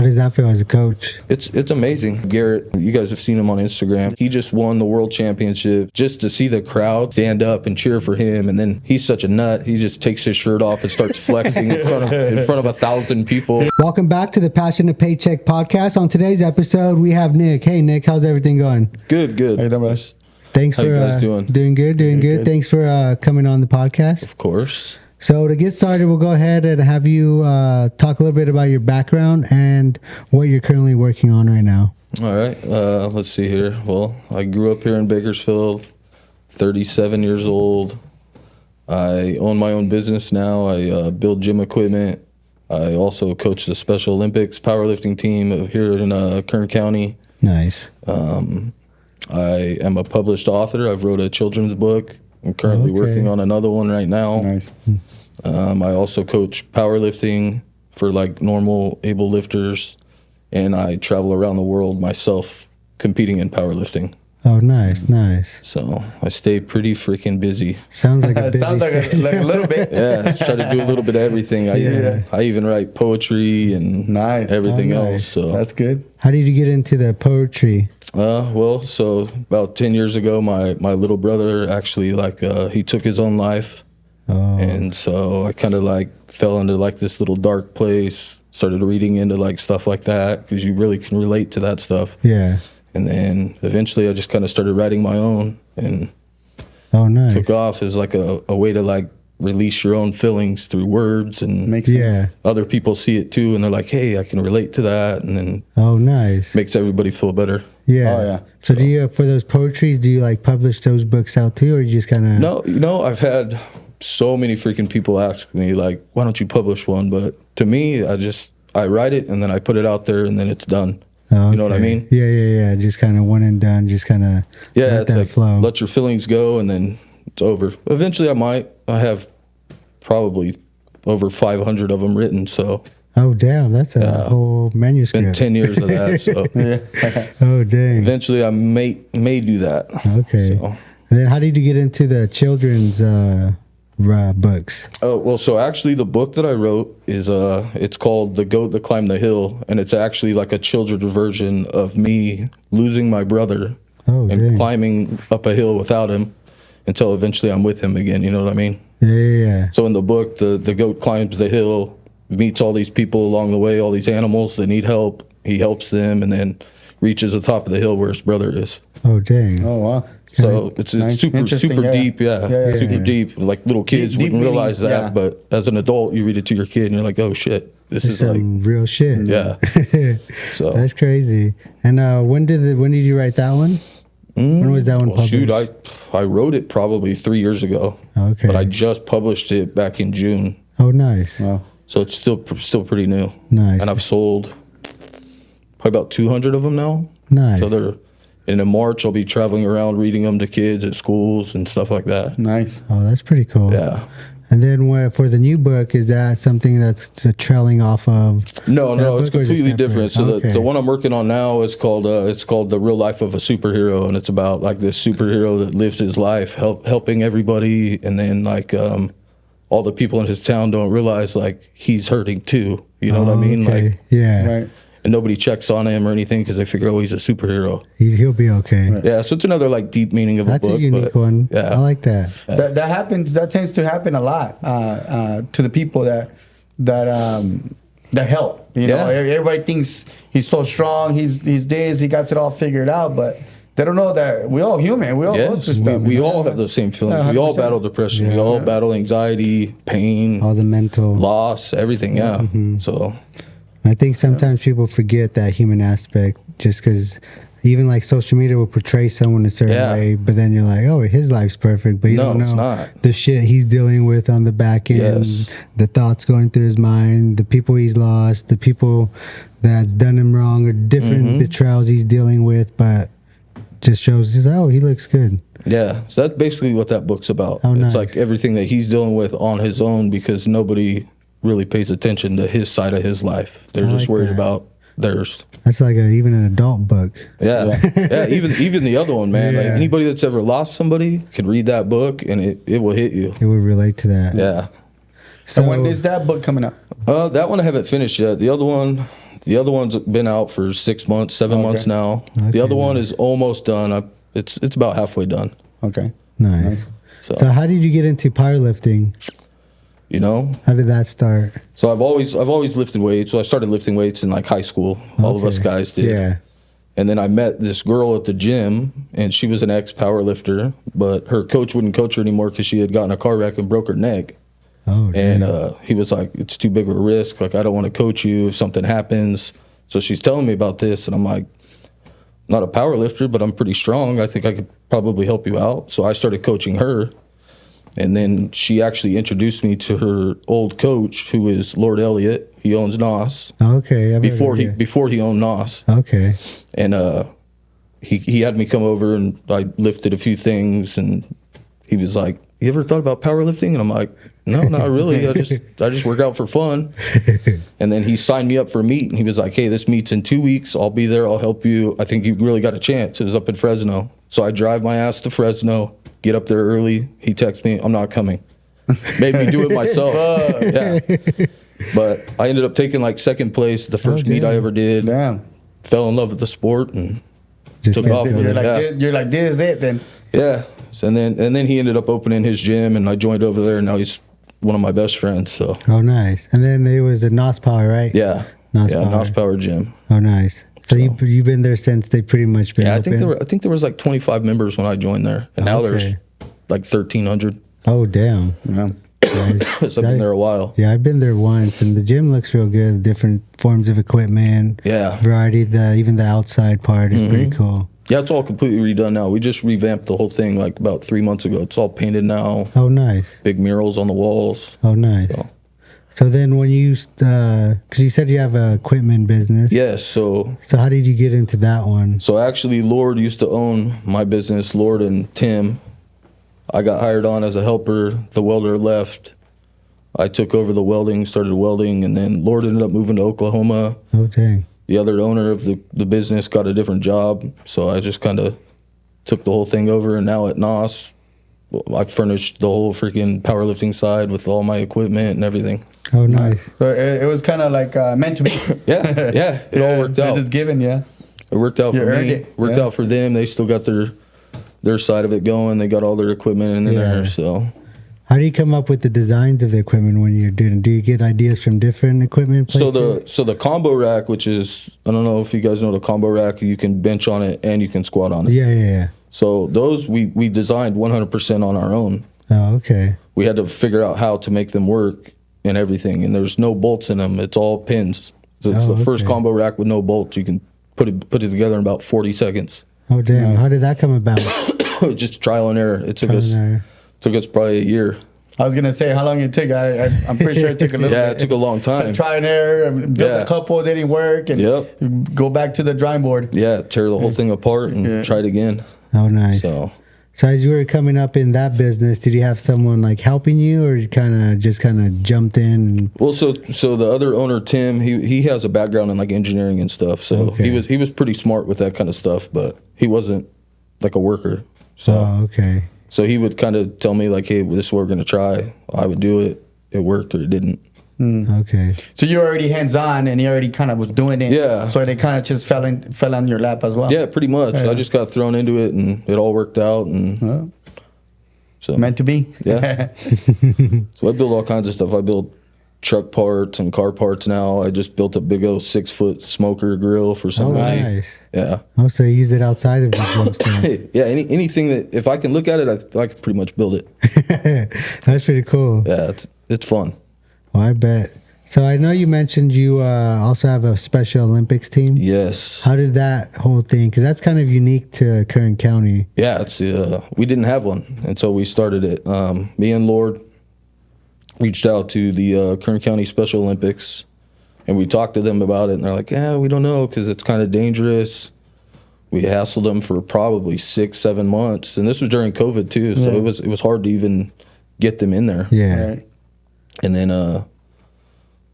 How does that feel as a coach? It's amazing. Garrett, you guys have seen him on Instagram. He just won the world championship. Just to see the crowd stand up and cheer for him, and then he's such a nut. He just takes his shirt off and starts flexing in front of 1,000 people. Welcome back to the Passion to Paycheck podcast. On today's episode, we have Nick. Hey, Nick, how's everything going? Good. How you doing, guys? Thanks How for you guys doing? Doing good. Thanks for coming on the podcast. Of course. So to get started, we'll go ahead and have you talk a little bit about your background and what you're currently working on right now. All right. Let's see here. Well, I grew up here in Bakersfield, 37 years old. I own my own business now. I build gym equipment. I also coach the Special Olympics powerlifting team here in Kern County. Nice. I am a published author. I've wrote a children's book. I'm currently working on another one right now. Nice. I also coach powerlifting for like normal able lifters, and I travel around the world myself competing in powerlifting. Oh, nice. So I stay pretty freaking busy. Sounds like a busy Sounds like a little bit. Yeah, try to do a little bit of everything. I even write poetry and everything else. So that's good. How did you get into the poetry? Well, so about 10 years ago, my little brother actually he took his own life. Oh. And so I kind of fell into this little dark place, started reading into stuff like that because you really can relate to that stuff. Yeah. And then eventually I just kind of started writing my own and nice. took off as a way to release your own feelings through words, and Makes sense. Yeah. other people see it too and they're like, hey, I can relate to that, and then Nice. makes everybody feel better. Yeah. Oh, yeah. So do you, for those poetries, do you publish those books out too, or you just kind of? No, I've had so many freaking people ask me why don't you publish one? But to me, I write it and then I put it out there and then it's done. Oh, You know what I mean? Yeah. Just kind of one and done. Just kind of let it's that flow. Let your feelings go and then it's over. Eventually I have probably over 500 of them written. So Oh, damn. That's a whole it's been manuscript. 10 years of that. So Oh, dang. eventually I may do that. Okay. So. And then how did you get into the children's books? Oh, well, so actually the book that I wrote is it's called The Goat That Climbed the Hill, and it's actually like a children's version of me losing my brother and dang. climbing up a hill without him until eventually I'm with him again, you know what I mean? Yeah. So in the book, the goat climbs the hill, meets all these people along the way, all these animals that need help. He helps them and then reaches the top of the hill where his brother is. Oh, dang. Oh, wow. So it's Nice. super Interesting, deep, Yeah, super deep. Like little kids Deep wouldn't realize meaning, that, but as an adult, you read it to your kid and you're like, oh shit, this That's is some real shit. yeah. So That's crazy. And when did you write that one? When was that one published? shoot, I wrote it probably 3 years ago. Okay. But I just published it back in June, Oh, nice. Wow. so it's still pretty new. Nice. And I've sold probably about 200 of them now. Nice. So and in March I'll be traveling around reading them to kids at schools and stuff like that. Nice. Oh, that's pretty cool. Yeah. And then for the new book, is that something that's trailing off of? No, that it's book, or is it completely separate? different. So Okay. the one I'm working on now is called The Real Life of a Superhero, and it's about this superhero that lives his life helping everybody, and then all the people in his town don't realize he's hurting too. You know what I mean? Okay. Yeah. Right. And nobody checks on him or anything because they figure, he's a superhero. He'll be okay. Right. Yeah, so it's another deep meaning of That's a book. a unique one. Yeah, I like that. That happens. That tends to happen a lot to the people that help. You know, everybody thinks he's so strong. He's this. He got it all figured out, but they don't know that we're all human. We all go through stuff. we all have the same feelings. We all 100%. battle depression. We all battle anxiety, pain, All the mental. loss, everything. Yeah. So. I think sometimes people forget that human aspect just because even social media will portray someone a certain way, but then you're like, oh, his life's perfect, but you don't know it's not. the shit he's dealing with on the back end, the thoughts going through his mind, the people he's lost, the people that's done him wrong, or different betrayals he's dealing with, but just shows he looks good. Yeah, so that's basically what that book's about. Oh, it's nice. everything that he's dealing with on his own because nobody really pays attention to his side of his life. They're just worried about theirs. That's even an adult book. Yeah. Even the other one, man. Anybody that's ever lost somebody can read that book and it will hit you. It would relate to that. Yeah. So when is that book coming up? That one I haven't finished yet. The other one, The other one's been out for 6 months, 7 months now. Okay, The other one is almost done. It's about halfway done. Okay. Nice. So, So how did you get into powerlifting? you know, How did that start? so I've always lifted weights. So I started lifting weights in like high school. All of us Okay. guys did. Yeah. And then I met this girl at the gym, and she was an ex-power lifter, but her coach wouldn't coach her anymore because she had gotten a car wreck and broke her neck. Oh, And dang. he was like, it's too big of a risk. Like, I don't want to coach you if something happens. So she's telling me about this, and I'm like, not a power lifter, but I'm pretty strong. I think I could probably help you out. So I started coaching her. And then she actually introduced me to her old coach, who is Lord Elliott. He owns NOS. Okay. I've heard Before of he it. before he owned NOS. Okay. And he had me come over, and I lifted a few things, and he was like, "You ever thought about powerlifting?" And I'm like, "No, not really. I just work out for fun." And then he signed me up for a meet, and he was like, "Hey, this meet's in 2 weeks. I'll be there. I'll help you. I think you really got a chance." It was up in Fresno. So I drive my ass to Fresno, get up there early. He texts me, "I'm not coming." Made me do it myself. Yeah. But I ended up taking like second place, the first meet I damn. ever did. Damn. Fell in love with the sport and Just took kept off doing with You're it. like, Yeah. you're like, this is it then. Yeah. So, and then he ended up opening his gym, and I joined over there, and now he's one of my best friends. So Oh, nice. And then it was a NOS Power, right? yeah, NOS yeah, Power. NOS Power Gym. Oh, nice. So you've been there since they pretty much been Yeah, open? I think there was like 25 members when I joined there, and now there's Okay. like 1,300. Oh, damn. Yeah. Yeah, So I've been there a while. yeah, I've been there once, and the gym looks real good. Different forms of equipment, Yeah. variety. Even the outside part is pretty cool. Yeah, it's all completely redone now. We just revamped the whole thing like about 3 months ago. It's all painted now. Oh, nice. Big murals on the walls. Oh, nice. So. So then, when you, because you said you have a equipment business. Yes. So So how did you get into that one? So actually, Lord used to own my business, Lord and Tim. I got hired on as a helper. The welder left. I took over the welding, started welding, and then Lord ended up moving to Oklahoma. Oh, dang. The other owner of the business got a different job, so I just kind of took the whole thing over. And now at NOS, I furnished the whole freaking powerlifting side with all my equipment and everything. Oh, nice. So it was kind of like meant to be. Yeah, yeah, it all worked out. It's just given, yeah. It worked out You for earned me. it, Worked yeah. out for them. They still got their side of it going. They got all their equipment in Yeah. there. So How do you come up with the designs of the equipment when you're doing? Do you get ideas from different equipment places? so the combo rack, which is, I don't know if you guys know the combo rack, you can bench on it and you can squat on it. Yeah. So those we designed 100% on our own. Oh, okay. We had to figure out how to make them work and everything. And there's no bolts in them. It's all pins. So it's Oh, the first okay. combo rack with no bolts. You can put it together in about 40 seconds. Oh, damn. How did that come about? Just trial and error. It took Trial us and error. took us probably a year. I was gonna say how long it took. I'm pretty sure it took a little. Yeah, bit. it took a long time. Try and error. Built Yeah. a couple, didn't work, and Yep. go back to the drawing board. Yeah, tear the whole thing apart and Yeah. try it again. Oh, nice. So So as you were coming up in that business, did you have someone like helping you, or you kind of jumped in? And, well, so the other owner, Tim, he has a background in like engineering and stuff. So Okay. he was pretty smart with that kind of stuff, but he wasn't like a worker. So oh, okay. so he would kind of tell me like, hey, this is what we're gonna try. I would do it. It worked or it didn't. Okay. So you're already hands on, and he already kind of was doing it. Yeah. So it kind of just fell on your lap as well. Yeah, pretty much. Yeah. I just got thrown into it and it all worked out. And Well, so meant to be. Yeah. So I build all kinds of stuff. I build truck parts and car parts now. I just built a big old 6-foot smoker grill for Oh, somebody. nice. Yeah. Oh, so you use it outside of the gym stuff. Yeah, anything that if I can look at it, I can pretty much build it. That's pretty cool. Yeah, it's fun. Well, I bet. So I know you mentioned you also have a Special Olympics team. Yes. How did that whole thing? Because that's kind of unique to Kern County. Yeah, it's we didn't have one until we started it. Me and Lord reached out to the Kern County Special Olympics, and we talked to them about it, and they're like, "Yeah, we don't know because it's kind of dangerous." We hassled them for probably 6-7 months, and this was during COVID too, so Yeah. it was hard to even get them in there. Yeah. Right. And then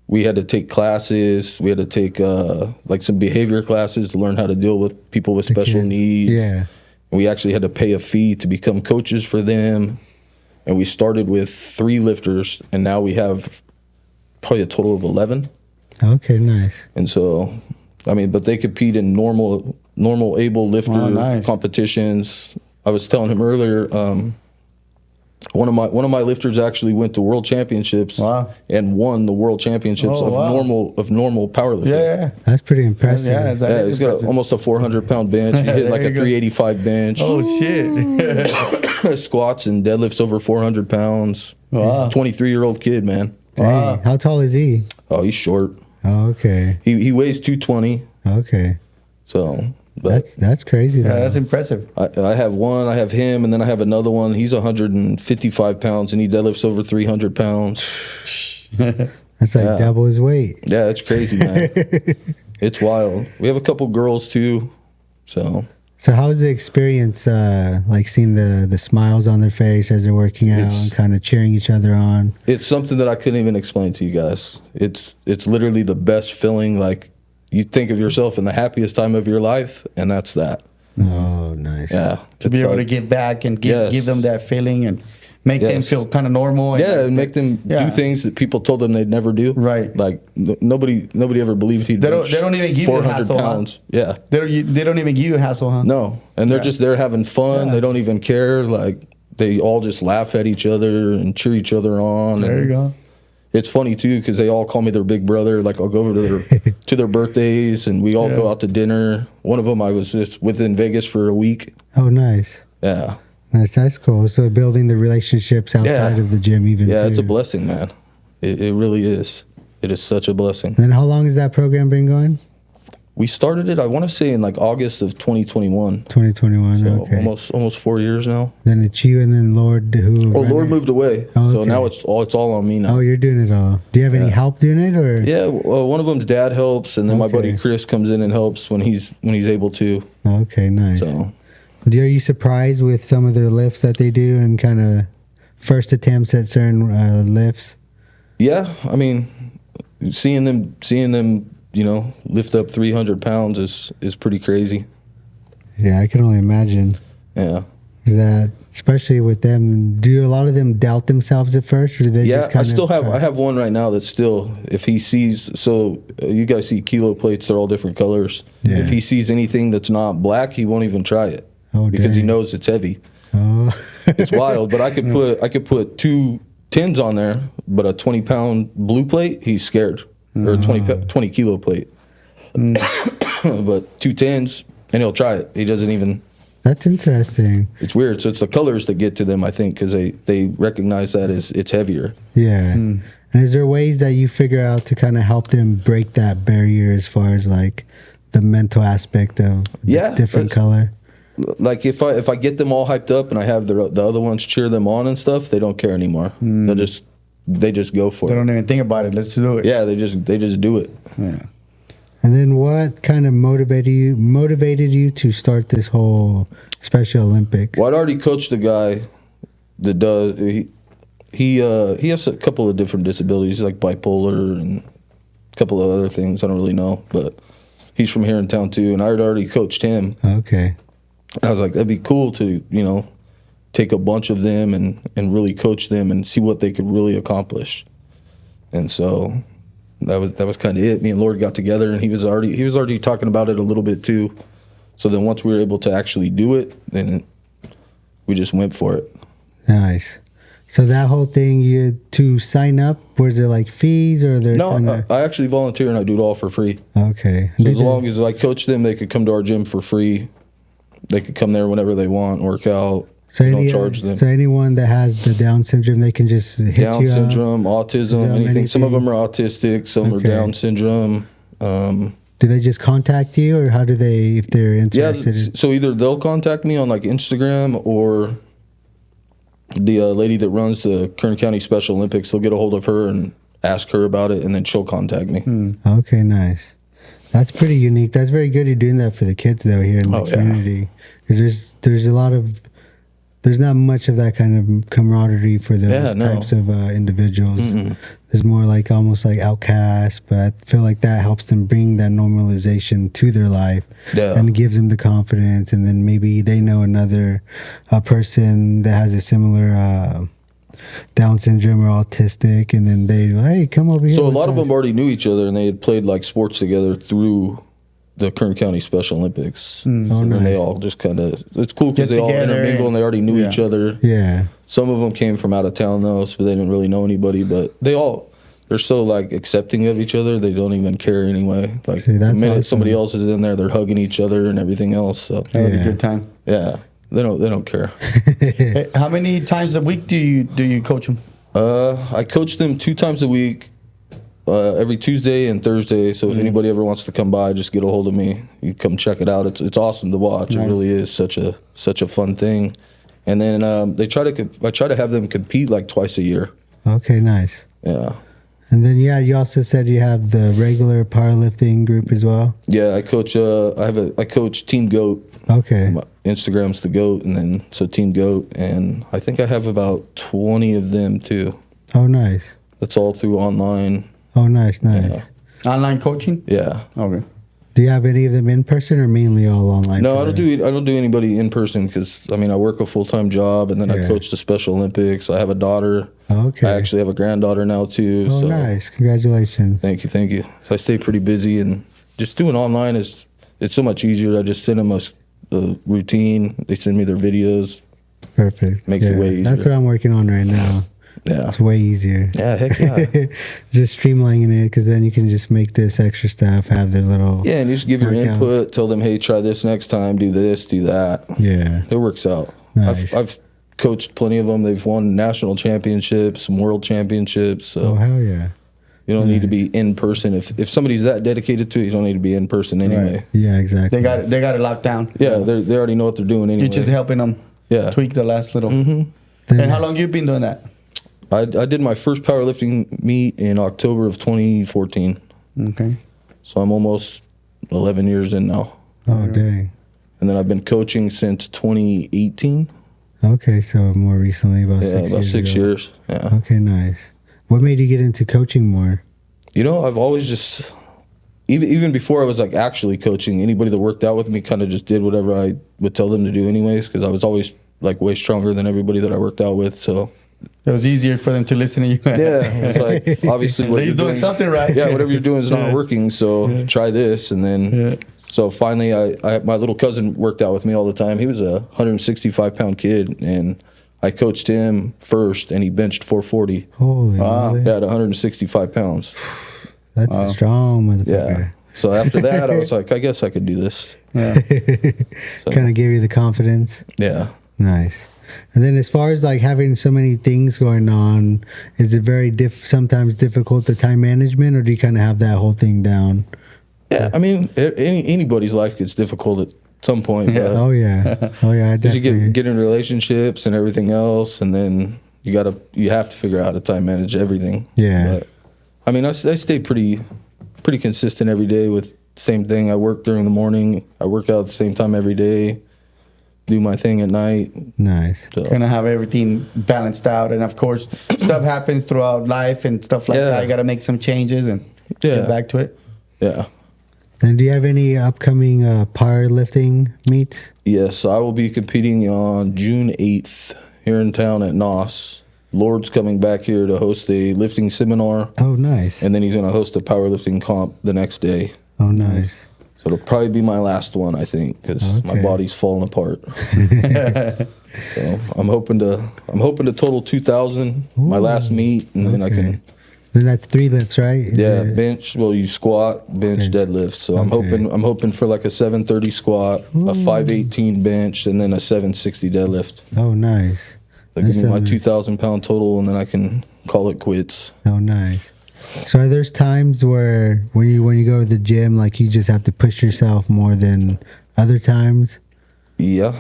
we had to take classes. We had to take like some behavior classes to learn how to deal with people with special kids. needs. Yeah. And we actually had to pay a fee to become coaches for them. And we started with 3 lifters, and now we have probably a total of 11. Okay, nice. And so, I mean, but they compete in normal able lifter competitions. I was telling him earlier, one of my lifters actually went to world championships and won the world championships of normal powerlifting. Yeah. That's pretty impressive. Yeah, he's got almost a 400-pound bench. He hit like a 385 bench. Oh shit! Squats and deadlifts over 400 pounds. He's a 23-year-old kid, man. Dang. How tall is he? Oh, he's short. Oh, okay. He weighs 220. Okay. So, but that's crazy. Though. Yeah, that's impressive. I have one. I have him, and then I have another one. He's 155 pounds, and he deadlifts over 300 pounds. That's like double his weight. Yeah, it's crazy, man. It's wild. We have a couple girls too. So how's the experience? Like seeing the smiles on their face as they're working out and kind of cheering each other on. It's something that I couldn't even explain to you guys. It's literally the best feeling. Like you think of yourself in the happiest time of your life, and that's that. Oh, nice. Yeah, to be able to give back and give them that feeling and make them feel kind of normal. And make them do things that people told them they'd never do. Right. Like nobody ever believed he'd. They don't even give you a hassle. Pounds. Huh? Yeah. They don't even give you a hassle, huh? No, and they're just there having fun. They don't even care. Like they all just laugh at each other and cheer each other on. There you go. It's funny too because they all call me their big brother. Like I'll go over to their birthdays and we all go out to dinner. One of them I was just within Vegas for a week. Oh, nice. Yeah. That's cool. So building the relationships outside of the gym even. Yeah, too. it's a blessing, man. It really is. It is such a blessing. And how long has that program been going? We started it, I want to say, in like August of 2021. 2021, so okay. Almost 4 years now. Then it's you and then Lord who... Oh, Lord moved away. Oh, so now it's all on me now. Oh, you're doing it all. Do you have any help doing it? Or? Yeah, one of them's dad helps, and then my buddy Chris comes in and helps when he's able to. Okay, nice. So, are you surprised with some of their lifts that they do and kind of first attempts at certain lifts? Yeah, I mean, seeing them, lift up 300 pounds is pretty crazy. Yeah, I can only imagine. Yeah. Is that, especially with them, do a lot of them doubt themselves at first, or do they just kind of... I have one right now that's still, if he sees, you guys see kilo plates, they're all different colors. Yeah. If he sees anything that's not black, he won't even try it. Oh, because he knows it's heavy. Oh. It's wild, but I could put 2 tins on there, but a 20-pound blue plate, he's scared. Or a 20 kilo plate. But 2 tins, and he'll try it. He doesn't even... That's interesting. It's weird. So it's the colors that get to them, I think, because they recognize that as it's heavier. Yeah. And is there ways that you figure out to kind of help them break that barrier as far as like the mental aspect of the different color? Like if I get them all hyped up and I have the other ones cheer them on and stuff, they don't care anymore. They just go for it. They don't even think about it. Let's do it. Yeah, they just do it. Yeah. And then what kind of motivated you to start this whole Special Olympics? Well, I'd already coached a guy that does he has a couple of different disabilities, like bipolar and a couple of other things I don't really know, but he's from here in town too, and I had already coached him. Okay. And I was like, that'd be cool to take a bunch of them and really coach them and see what they could really accomplish. And so that was kind of it. Me and Lord got together, and he was already talking about it a little bit too. So then once we were able to actually do it, then we just went for it. Nice. So that whole thing, you to sign up, was there like fees or there? No, I actually volunteer and I do it all for free. Okay. So as long as I coach them, they could come to our gym for free. They could come there whenever they want, work out. So don't charge them. So anyone that has the Down syndrome, they can just hit Down you syndrome, autism, anything. Some of them are autistic, some are Down syndrome. Do they just contact you, or how do they, if they're interested? Yeah, so either they'll contact me on like Instagram, or the lady that runs the Kern County Special Olympics, they'll get a hold of her and ask her about it, and then she'll contact me. Okay, nice. That's pretty unique. That's very good you're doing that for the kids, though, here in the community. Because there's a lot of... There's not much of that kind of camaraderie for those types of individuals. There's more like almost like outcasts, but I feel like that helps them bring that normalization to their life and gives them the confidence. And then maybe they know another person that has a similar Down syndrome or autistic, and then they hey, come over here. So a with lot of us. them already knew each other, and they had played like sports together through the Kern County Special Olympics. Oh, And nice. they all just kind of, it's cool Get because they all together intermingle and they already knew yeah. each other. Yeah. Some of them came from out of town though, so they didn't really know anybody, but they're so like accepting of each other, they don't even care anyway. Like See, the that's minute awesome. somebody else is in there, they're hugging each other and everything else. So Having Yeah. a good time. yeah, they don't care. Hey, how many times a week do you coach them? I coach them 2 times a week, every Tuesday and Thursday. So if anybody ever wants to come by, just get a hold of me. You come check it out. It's awesome to watch. Nice. It really is such a fun thing. And then I try to have them compete like twice a year. Okay, nice. Yeah. And then yeah, you also said you have the regular powerlifting group as well. Yeah, I coach. I coach Team Goat. Okay. My Instagram's the Goat, and then so Team Goat, and I think I have about 20 of them too. Oh, nice. That's all through online. Oh, nice. Yeah. Online coaching? Yeah. Okay. Do you have any of them in person or mainly all online? No, for I don't them? do anybody in person because I mean I work a full-time job, and then I Yeah. coach the Special Olympics. I have a daughter. Okay. I actually have a granddaughter now too. Oh, so nice. Congratulations. Thank you. So I stay pretty busy, and just doing online it's so much easier. I just send them a routine. They send me their videos. Perfect. Makes it way easier. That's what I'm working on right now. Yeah. It's way easier. Yeah. Heck yeah. Just streamlining it because then you can just make this extra stuff, have their little. Yeah, and you just give your workouts. input. Tell them, hey, try this next time. Do this. Do that. Yeah. It works out. Nice. I've coached plenty of them. They've won national championships, some world championships. So Oh, hell yeah. you don't need to be in person. If somebody's that dedicated to it, you don't need to be in person anyway. Yeah, exactly. They got it locked down. Yeah, they already know what they're doing anyway. You're just helping them Yeah. tweak the last little. Then- And how long you been doing that? I did my first powerlifting meet in October of 2014. Okay. So I'm almost 11 years in now. Oh, dang. And then I've been coaching since 2018. Okay, so more recently, about Yeah, 6 years. about 6 ago. years. Yeah. Okay, nice. What made you get into coaching more? You know, I've always just, even before I was like actually coaching, anybody that worked out with me kind of just did whatever I would tell them to do anyways, because I was always like way stronger than everybody that I worked out with. So It was easier for them to listen to you. yeah, it's like obviously what He's you're doing something right. Yeah, whatever you're doing is not working. So try this, and then so finally, I my little cousin worked out with me all the time. He was a 165-pound kid, and I coached him first, and he benched 440. Holy moly. Yeah, at 165 pounds. That's a strong Yeah. motherfucker. So after that, I was like, I guess I could do this. Yeah. So, Kind of gave you the confidence. yeah. Nice. And then as far as like having so many things going on, is it very sometimes difficult the time management, or do you kind of have that whole thing down? Yeah, I mean, anybody's life gets difficult at some point. Yeah. Oh yeah. Oh yeah, I Because you definitely. get in relationships and everything else, and then you have to figure out how to time manage everything. Yeah. But I mean, I stay pretty consistent every day with the same thing. I work during the morning. I work out at the same time every day. Do my thing at night. Nice. So, Kind of have everything balanced out. And of course, stuff happens throughout life and stuff like Yeah. that. You got to make some changes and get back to it. yeah. Then do you have any upcoming powerlifting meets? Yes, I will be competing on June 8th here in town at NOS. Lord's coming back here to host a lifting seminar, Oh, nice. and then he's going to host a powerlifting comp the next day. Oh, nice. So it'll probably be my last one, I think, because my Okay. body's falling apart. So I'm hoping to total 2,000 my last meet, and then I can Then that's 3 lifts, right? Is it- bench. Well, you squat, bench, Okay. deadlift. So I'm Okay. hoping for like a 730 squat, a 518 bench, and then a 760 deadlift. Oh, nice. That gives me my That's, 2,000 pound total, and then I can call it quits. Oh, nice. So are there times where when you go to the gym, like you just have to push yourself more than other times? Yeah.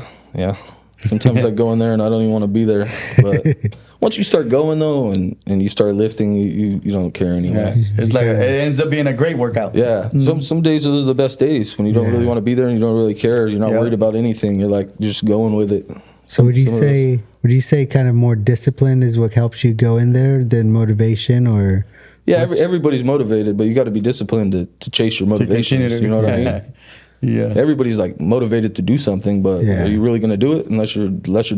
Sometimes I go in there and I don't even want to be there. But once you start going though, and you start lifting, you don't care anymore. Yeah. It's like it ends up being a great workout. Yeah. Some days those are the best days when you don't Yeah. really want to be there and you don't really care. You're not Yeah. worried about anything. You're like just going with it. So would you Some of those- say kind of more discipline is what helps you go in there than motivation, or Yeah, everybody's motivated, but you got to be disciplined to chase your motivations. You know what I mean? Yeah. Everybody's like motivated to do something, but Yeah. are you really going to do it? Unless you're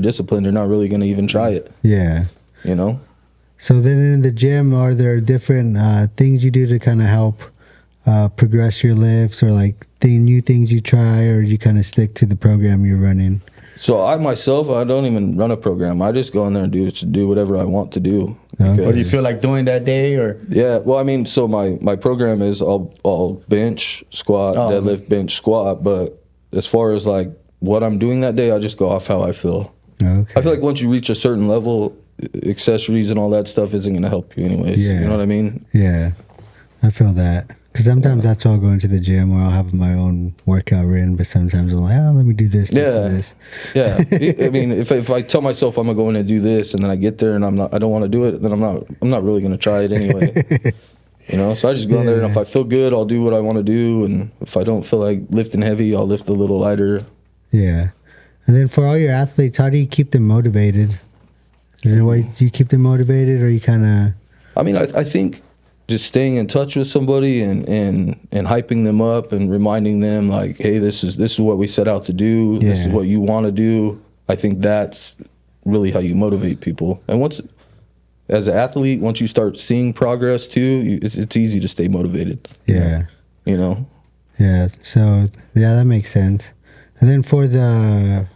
disciplined, you're not really going to even try it. yeah? you know. So then in the gym, are there different things you do to kind of help progress your lifts, or like new things you try, or you kind of stick to the program you're running? So I myself, I don't even run a program. I just go in there and do whatever I want to do. Okay. What do you feel like doing that day, or? Yeah, well, I mean, so my program is I'll bench, squat, deadlift, bench, squat. But as far as like what I'm doing that day, I just go off how I feel. Okay. I feel like once you reach a certain level, accessories and all that stuff isn't going to help you anyways. Yeah. You know what I mean? Yeah, I feel that. Because sometimes that's why I'll go into the gym where I'll have my own workout written, but sometimes I'm like, let me do this, this. Yeah. I mean, if I tell myself I'm gonna go in and do this, and then I get there and I don't want to do it, then I'm not really gonna try it anyway. You know, so I just go in there, and if I feel good, I'll do what I want to do, and if I don't feel like lifting heavy, I'll lift a little lighter. Yeah, and then for all your athletes, how do you keep them motivated? Is there ways you keep them motivated, or you kind of? I mean, I think just staying in touch with somebody and hyping them up and reminding them like, hey, this is what we set out to do. Yeah. This is what you want to do. I think that's really how you motivate people. And as an athlete, once you start seeing progress too, it's easy to stay motivated. Yeah. You know? Yeah. So yeah, that makes sense. And then for the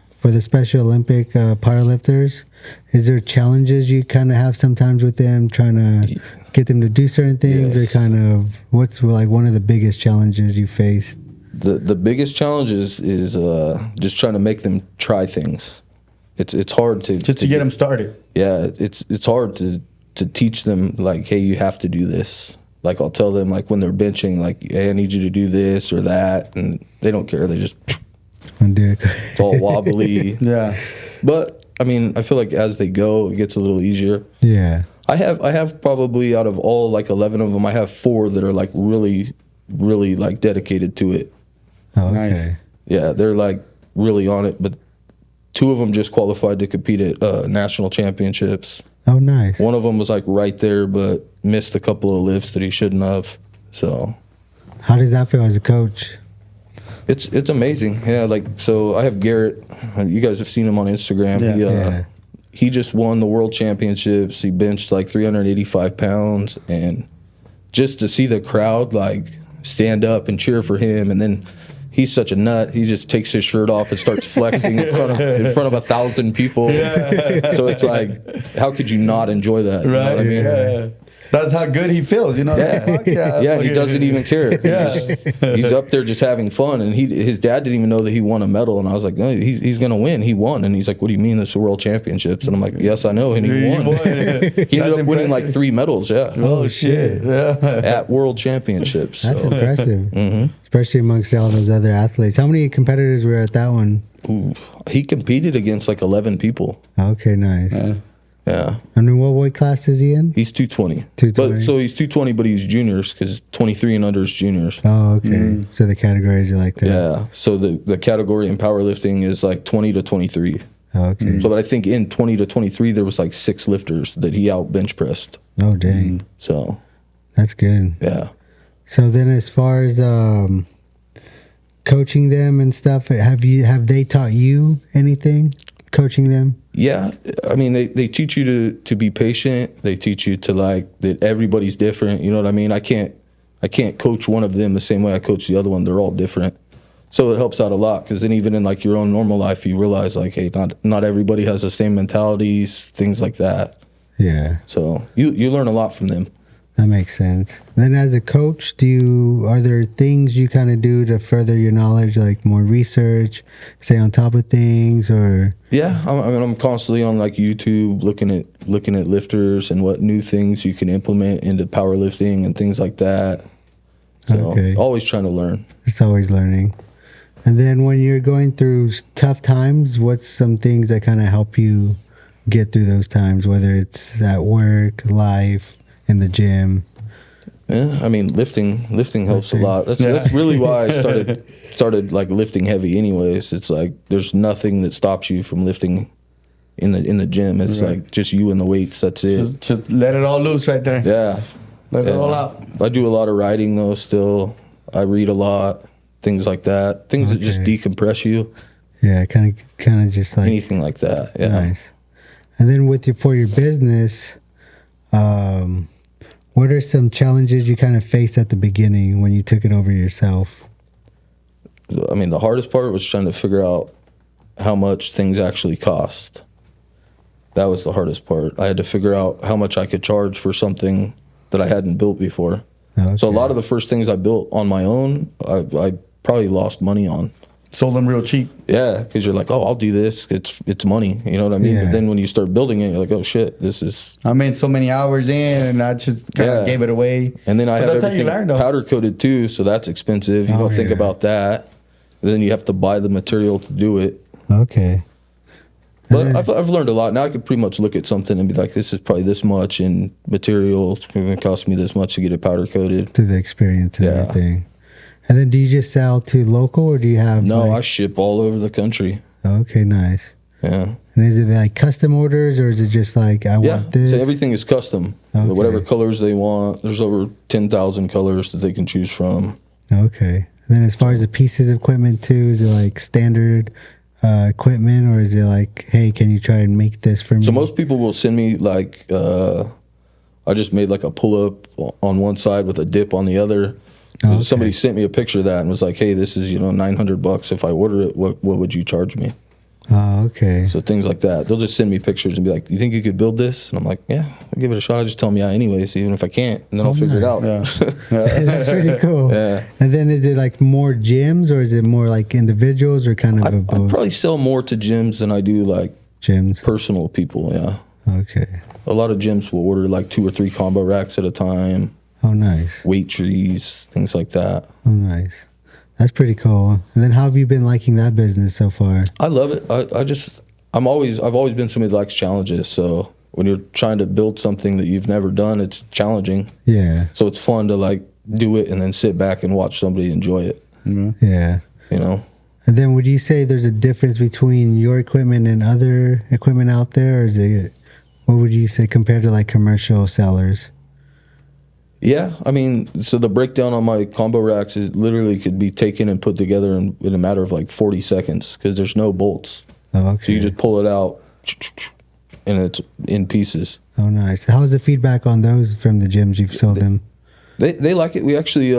Special Olympic powerlifters, is there challenges you kind of have sometimes with them, trying to get them to do certain things, or kind of what's like one of the biggest challenges you faced? The biggest challenge is just trying to make them try things. It's hard to get them started. Yeah, it's hard to teach them like, hey, you have to do this. Like I'll tell them like when they're benching, like, hey, I need you to do this or that, and they don't care. They just dude. It's all wobbly. Yeah, but I mean, I feel like as they go, it gets a little easier. Yeah. I have probably out of all like 11 of them, I have 4 that are like really, really like dedicated to it. Oh, okay. Nice. Yeah, they're like really on it. But 2 of them just qualified to compete at national championships. Oh, nice. One of them was like right there, but missed a couple of lifts that he shouldn't have. So, how does that feel as a coach? It's amazing. Yeah, like so I have Garrett. You guys have seen him on Instagram. Yeah. He just won the world championships. He benched like 385 pounds, and just to see the crowd like stand up and cheer for him, and then he's such a nut. He just takes his shirt off and starts flexing in front of 1,000 people. Yeah. So it's like, how could you not enjoy that? Right. You know what I mean? Yeah. That's how good he feels, you know. Yeah, Fuck yeah. Yeah, and he doesn't even care. Yeah. He's up there just having fun, and his dad didn't even know that he won a medal, and I was like, no, he's gonna win. He won, and he's like, what do you mean? This is the World Championships? And I'm like, yes, I know, and he won. He ended up winning like 3 medals. Yeah. Oh shit. Yeah. At World Championships. That's impressive, Mm-hmm. especially amongst all those other athletes. How many competitors were at that one? Ooh, he competed against like 11 people. Okay, nice. Yeah. I mean, what weight class is he in? He's 220. 220. But, so he's 220, but he's juniors because 23 and under is juniors. Oh, okay. So the categories are like that. Yeah. So the category in powerlifting is like 20 to 23. Oh, okay. So, but I think in 20 to 23, there was like 6 lifters that he out bench pressed. Oh, dang. So. That's good. Yeah. So then as far as coaching them and stuff, have they taught you anything, coaching them? Yeah, I mean, they teach you to be patient. They teach you to like that everybody's different. You know what I mean? I can't coach one of them the same way I coach the other one. They're all different. So it helps out a lot because then even in like your own normal life, you realize like, hey, not everybody has the same mentalities, things like that. Yeah. So you learn a lot from them. That makes sense. Then as a coach, are there things you kind of do to further your knowledge, like more research, stay on top of things, or? Yeah, I'm constantly on like YouTube looking at lifters and what new things you can implement into powerlifting and things like that. So always trying to learn. It's always learning. And then when you're going through tough times, what's some things that kind of help you get through those times, whether it's at work, life, in the gym? Yeah, I mean lifting helps a lot. That's really why I started like lifting heavy anyways. It's like there's nothing that stops you from lifting in the gym. It's like just you and the weights, that's it. Just let it all loose right there. Yeah. Let it all out. I do a lot of writing though still. I read a lot, things like that. Things that just decompress you. Yeah, kind of just like anything like that. Yeah. Nice. And then for your business, what are some challenges you kind of faced at the beginning when you took it over yourself? I mean, the hardest part was trying to figure out how much things actually cost. That was the hardest part. I had to figure out how much I could charge for something that I hadn't built before. Okay. So a lot of the first things I built on my own, I probably lost money on. Sold them real cheap. Yeah, because you're like, oh, I'll do this. It's money. You know what I mean? Yeah. But then when you start building it, you're like, oh, shit, this is... I made so many hours in, and I just kind of gave it away. And then I But have that's how you everything learn, though. powder coated too, so that's expensive. You don't think yeah. about that. Then you have to buy the material to do it. Okay. But I've learned a lot. Now I could pretty much look at something and be like, this is probably this much in material. It's going to cost me this much to get it powder coated. To the experience and Yeah. everything. And then do you just sell to local, or do you have... No, like... I ship all over the country. Okay, nice. Yeah. And is it like custom orders, or is it just like, I Yeah. want this? So everything is custom. Okay. Whatever colors they want. There's over 10,000 colors that they can choose from. Okay. And then as far as the pieces of equipment too, is it like standard equipment, or is it like, hey, can you try and make this for me? So most people will send me like, I just made like a pull-up on one side with a dip on the other. Oh, okay. Somebody sent me a picture of that and was like, hey, this is, $900. If I order it, what would you charge me? Oh, okay. So things like that. They'll just send me pictures and be like, you think you could build this? And I'm like, yeah, I'll give it a shot. I just tell them yeah anyways, even if I can't. And then I'll figure it out. Yeah. That's pretty cool. Yeah. And then is it like more gyms, or is it more like individuals, or kind of I both? probably sell more to gyms than I do like Gyms. personal people, yeah. Okay. A lot of gyms will order like 2 or 3 combo racks at a time, Oh, nice. weight trees, things like that. Oh, nice. That's pretty cool. And then how have you been liking that business so far? I love it. I've always been somebody that likes challenges. So when you're trying to build something that you've never done, it's challenging. Yeah. So it's fun to like do it and then sit back and watch somebody enjoy it. Yeah. And then would you say there's a difference between your equipment and other equipment out there, or is it, what would you say compared to like commercial sellers? Yeah, I mean, so the breakdown on my combo racks, it literally could be taken and put together in a matter of like 40 seconds because there's no bolts. Oh, okay. So you just pull it out and it's in pieces. Oh, nice. How was the feedback on those from the gyms you've sold them? They like it. We actually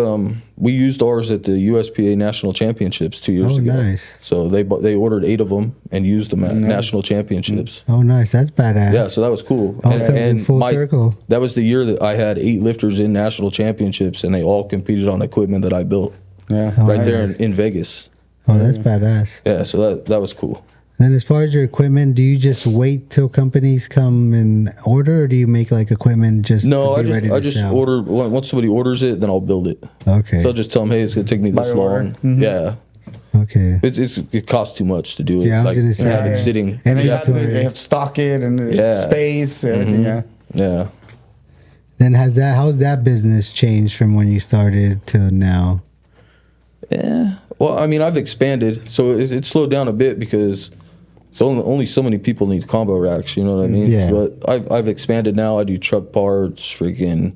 we used ours at the USPA National Championships 2 years ago. Nice. So they ordered 8 of them and used them at National Championships. Oh, nice. That's badass. Yeah, so that was cool. All comes in full circle. That was the year that I had 8 lifters in National Championships, and they all competed on equipment that I built Yeah. Oh, right nice. there in Vegas. Oh, that's badass. Yeah, so that was cool. Then as far as your equipment, do you just wait till companies come and order, or do you make like equipment just No, to be ready to I just sell? order once somebody orders it, then I'll build it. Okay. So I'll just tell them, hey, it's gonna take me this By order. long. Yeah, Okay. it costs too much to do it. Yeah, I was gonna say. have it sitting. And And you Yeah. have to stock it and Yeah. space, everything, yeah. Yeah. Then how's that business changed from when you started to now? Yeah. Well, I mean, I've expanded, so it slowed down a bit because so only so many people need combo racks. You know what I mean? Yeah. But I've expanded now. I do truck parts, freaking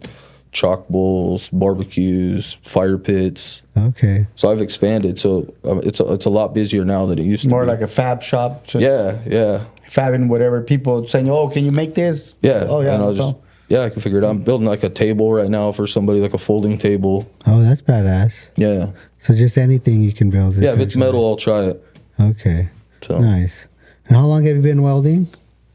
chalk bowls, barbecues, fire pits. Okay. So I've expanded. So it's a lot busier now than it used to More be. like a fab shop. Just Yeah. fabbing whatever. People saying, oh, can you make this? Yeah. Oh, yeah. And I'll no just, problem. I can figure it out. I'm building like a table right now for somebody, like a folding table. Oh, that's badass. Yeah. So just anything you can build. Yeah, if it's essentially. metal, I'll try it. Okay. So. Nice. And how long have you been welding?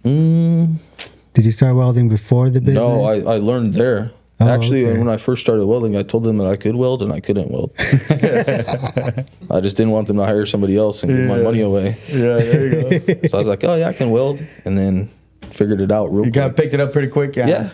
Did you start welding before the business? No, I learned there. Oh, Actually, okay. when I first started welding, I told them that I could weld and I couldn't weld. I just didn't want them to hire somebody else and give my money away. Yeah, there you go. So I was like, oh, yeah, I can weld. And then figured it out real You quick. kind of picked it up pretty quick. Yeah.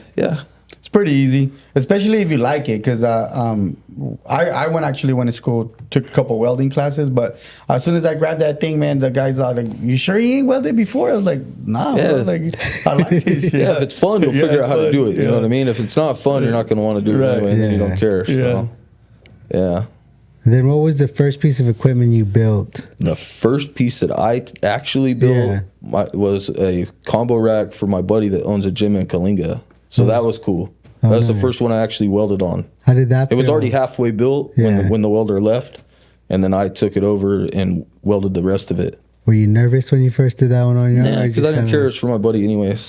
It's pretty easy, especially if you like it. Because I went to school, took a couple welding classes, but as soon as I grabbed that thing, man, the guys are like, "You sure you ain't welded before?" I was like, "Nah, Yeah. bro, like I like this shit." Yeah, if it's fun, you'll figure it's out how to fun. do it. You know Yeah. what I mean? If it's not fun, you're not going to want to do it Right. anyway, and then you Yeah. don't care. So, yeah. And then what was the first piece of equipment you built? The first piece that I actually built was a combo rack for my buddy that owns a gym in Kalinga. So that was cool. Oh, That was the nice. first one I actually welded on. How did that It was feel? already halfway built Yeah. when the welder left, and then I took it over and welded the rest of it. Were you nervous when you first did that one on your own? Yeah, because I didn't care. It's for my buddy anyways.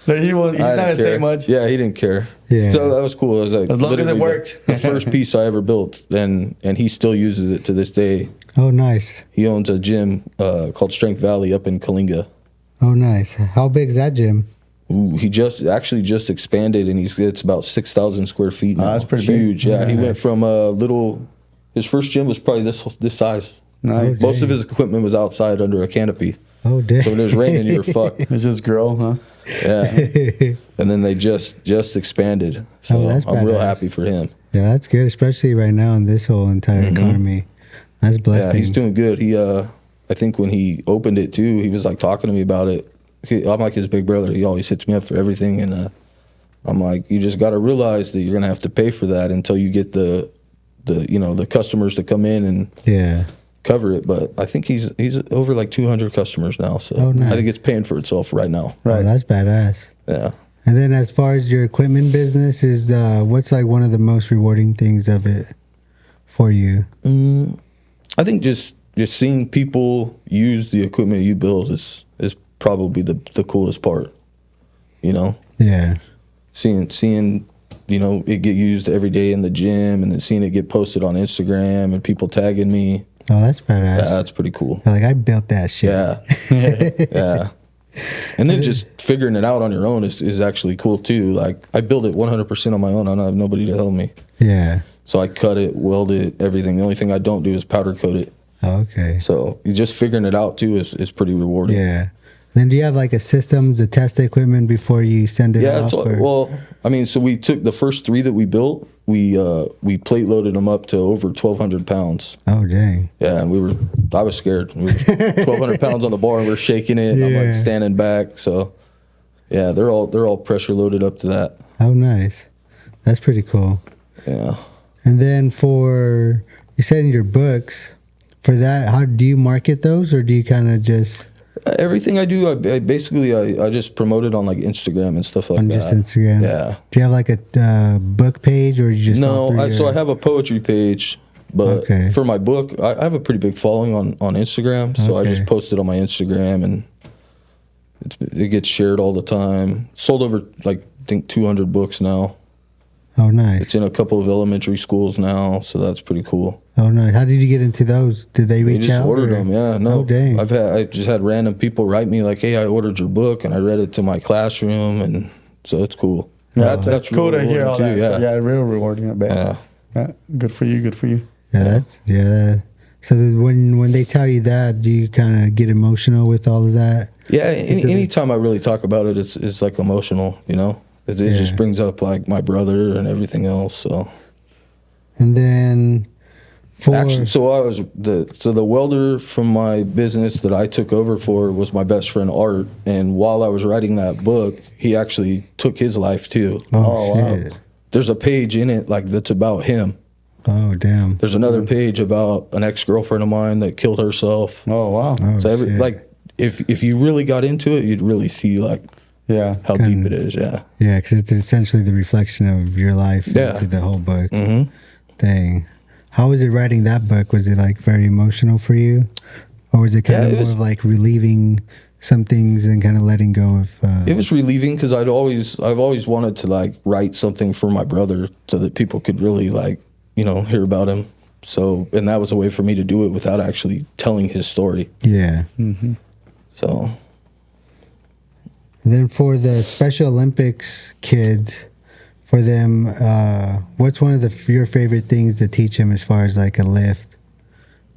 No, he's not gonna say much. Yeah, he didn't care. Yeah. So that was cool. It was like As long as it literally works. the first piece I ever built, and he still uses it to this day. Oh, nice. He owns a gym called Strength Valley up in Kalinga. Oh, nice. How big's that gym? Ooh, he just expanded, and it's about 6,000 square feet now. That's pretty huge. big. Yeah, he went from a little. His first gym was probably this size. Nice. Most of his equipment was outside under a canopy. Oh, damn. So when it was raining, you were fucked. It's just grow, huh? Yeah. And then they just expanded. So Oh, that's I'm real badass. happy for him. Yeah, that's good, especially right now in this whole entire economy. That's Yeah, blessing. he's doing good. He I think when he opened it too, he was like talking to me about it. I'm like his big brother. He always hits me up for everything, and I'm like, you just got to realize that you're gonna have to pay for that until you get the customers to come in and Yeah. cover it. But I think he's over like 200 customers now, so Oh, nice. I think it's paying for itself right now. Oh, Right. that's badass. Yeah. And then as far as your equipment business is, what's like one of the most rewarding things of it for you? I think just seeing people use the equipment you build is probably the coolest part. You know, Yeah. seeing it get used every day in the gym, and then seeing it get posted on Instagram and people tagging me. Oh, that's badass. Yeah, that's pretty cool. Like, I built that shit. Yeah. Yeah. And then just figuring it out on your own is actually cool too. Like, I build it 100% on my own. I don't have nobody to help me. Yeah. So I cut it, weld it, everything. The only thing I don't do is powder coat it. Oh, okay. So just figuring it out too is pretty rewarding. Yeah. Then do you have like a system to test the equipment before you send it Yeah, off? it's all, or- well, I mean, so we took the first 3 that we built, we plate loaded them up to over 1,200 pounds. Oh, dang. Yeah, and I was scared. We were 1,200 pounds on the bar, and we're shaking it. And I'm Yeah. like standing back. So, yeah, they're all pressure loaded up to that. Oh, nice. That's pretty cool. Yeah. And then for, you said in your books, for that, how do you market those, or do you kind of just Everything I do, I basically just promote it on like Instagram and stuff like on that. just Instagram? Yeah. Do you have like a book page, or you just all No, through so your- I have a poetry page, but Okay. for my book, I have a pretty big following on Instagram. So I Okay. just post it on my Instagram, and it gets shared all the time. Sold over like I think 200 books now. Oh, nice. It's in a couple of elementary schools now, so that's pretty cool. Oh, nice. How did you get into those? Did they They reach just out? ordered or- them, yeah. No, Oh, dang. I just had random people write me like, "Hey, I ordered your book," and I read it to my classroom, and so it's cool. Yeah, that's cool real to hear all rewarding that. too, Yeah, real rewarding. I bet. Yeah. Yeah. Good for you. Good for you. Yeah, that's So when they tell you that, do you kind of get emotional with all of that? Yeah, anytime I really talk about it, it's like emotional, you know. It Yeah. just brings up like my brother and everything else. So And then for actually, so the welder from my business that I took over for was my best friend Art, and while I was writing that book, he actually took his life too. oh, wow. shit. There's a page in it like that's about him. Oh, damn. There's another page about an ex-girlfriend of mine that killed herself. Oh wow. Oh, So shit. like if you really got into it, you'd really see like Yeah. how Kinda- deep it is. Yeah. Yeah, because it's essentially the reflection of your life Yeah. into the whole book. Mm-hmm. Dang. How was it writing that book? Was it like very emotional for you? Or was it kind Yeah, of it more was- of like relieving some things and kind of letting go of. It was relieving because I've always wanted to like write something for my brother so that people could really like, you know, hear about him. So, and that was a way for me to do it without actually telling his story. Yeah. Mm-hmm. So, And then for the Special Olympics kids, for them, what's one of your favorite things to teach them as far as like a lift?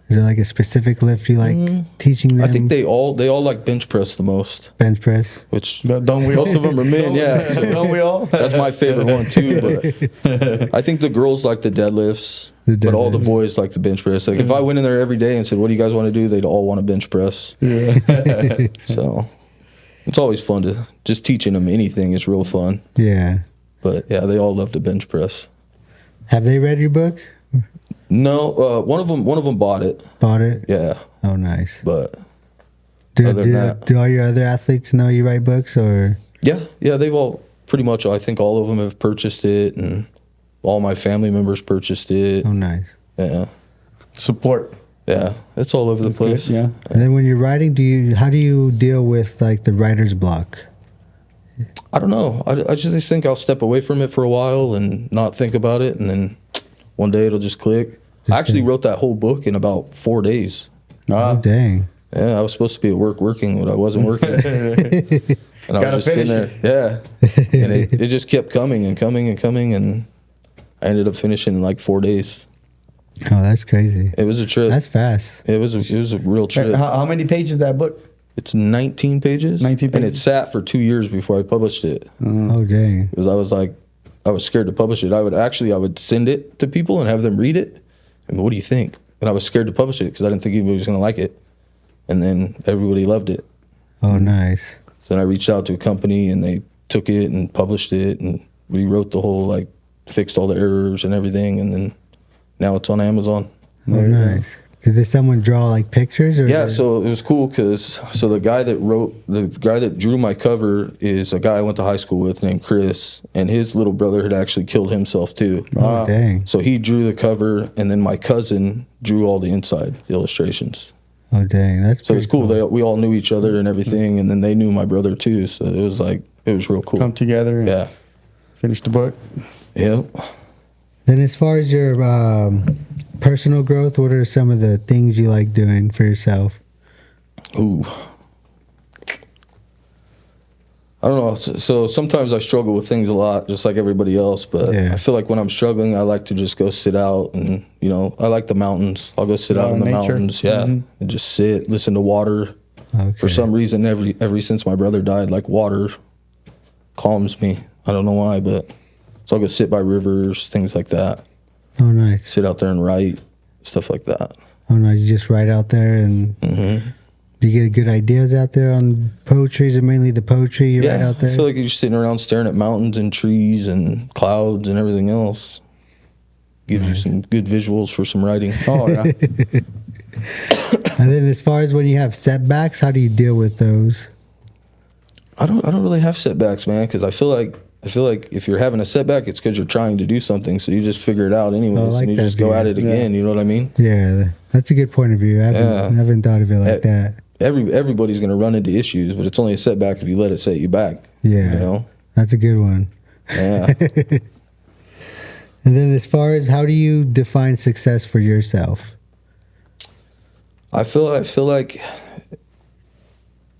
Is there like a specific lift you like teaching them? I think they all like bench press the most, bench press. which Don't we most all? of them are men. Yeah, so Don't we all? that's my favorite one too. But I think the girls like the deadlifts, The but all the deadlifts. boys like the bench press. Like if I went in there every day and said, "What do you guys want to do?" They'd all want to bench press. Yeah. So it's always fun to just teaching them anything is real fun. Yeah. But yeah, they all love to bench press. Have they read your book? No, one of them bought it. Bought it? Yeah, Oh, nice. but Do, other than that- do all your other athletes know you write books or? yeah, they've all pretty much. I think all of them have purchased it, and all my family members purchased it. Oh, nice. Yeah, Support. Yeah, it's all over the place. Good, yeah. And then when you're writing, how do you deal with like the writer's block? I don't know. I just think I'll step away from it for a while and not think about it, and then one day it'll just click. I actually wrote that whole book in about 4 days. Oh, dang. Yeah, I was supposed to be at work working, but I wasn't working. And I Gotta was just sitting there. Yeah. And it just kept coming and coming and coming, and I ended up finishing in like 4 days. Oh, that's crazy. It was a trip. That's fast. It was a real trip. How many pages is that book? It's 19 pages. 19 And it pages? sat for 2 years before I published it. Oh, dang. Because I was scared to publish it. I would send it to people and have them read it. And what do you think? And I was scared to publish it because I didn't think anybody was going to like it. And then everybody loved it. Oh, nice. So then I reached out to a company and they took it and published it and rewrote the whole, like, fixed all the errors and everything. And then now it's on Amazon. Oh, nice. Did someone draw like pictures? Or Yeah, so it was cool because the guy that drew my cover is a guy I went to high school with named Chris, and his little brother had actually killed himself too. Oh, dang. So he drew the cover, and then my cousin drew all the inside illustrations. Oh, dang. That's So it was cool. We all knew each other and everything, and then they knew my brother too. So it was real cool. Come together and Yeah. finish the book. Yep. Then, as far as your personal growth, what are some of the things you like doing for yourself? Ooh. I don't know. So sometimes I struggle with things a lot, just like everybody else. But Yeah. I feel like when I'm struggling, I like to just go sit out, and I like the mountains. I'll go sit out in the nature. mountains, and just sit, listen to water. Okay. For some reason, ever since my brother died, like water calms me. I don't know why, but so I'll go sit by rivers, things like that. Oh, nice. Sit out there and write, stuff like that. Oh, nice. You just write out there and do you get good ideas out there on poetry? Is it mainly the poetry you write out there? I feel like you're just sitting around staring at mountains and trees and clouds and everything else. Gives you some good visuals for some writing. Oh, yeah. And then as far as when you have setbacks, how do you deal with those? I don't really have setbacks, man, because I feel like if you're having a setback, it's because you're trying to do something, so you just figure it out anyways, I like and you that just go view. at it again. You know what I mean? Yeah, that's a good point of view. I haven't thought of it like that. Everybody's gonna run into issues, but it's only a setback if you let it set you back. Yeah, you know. that's a good one. Yeah. And then as far as how do you define success for yourself? I feel like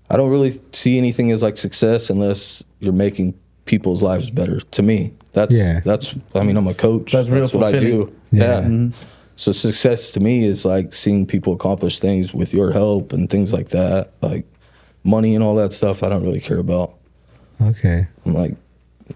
I don't really see anything as like success unless you're making people's lives better. To me, that's I mean, I'm a coach. That's real what I do. fulfilling. Yeah. Mm-hmm. So success to me is like seeing people accomplish things with your help and things like that. Like money and all that stuff, I don't really care about. Okay. I'm like,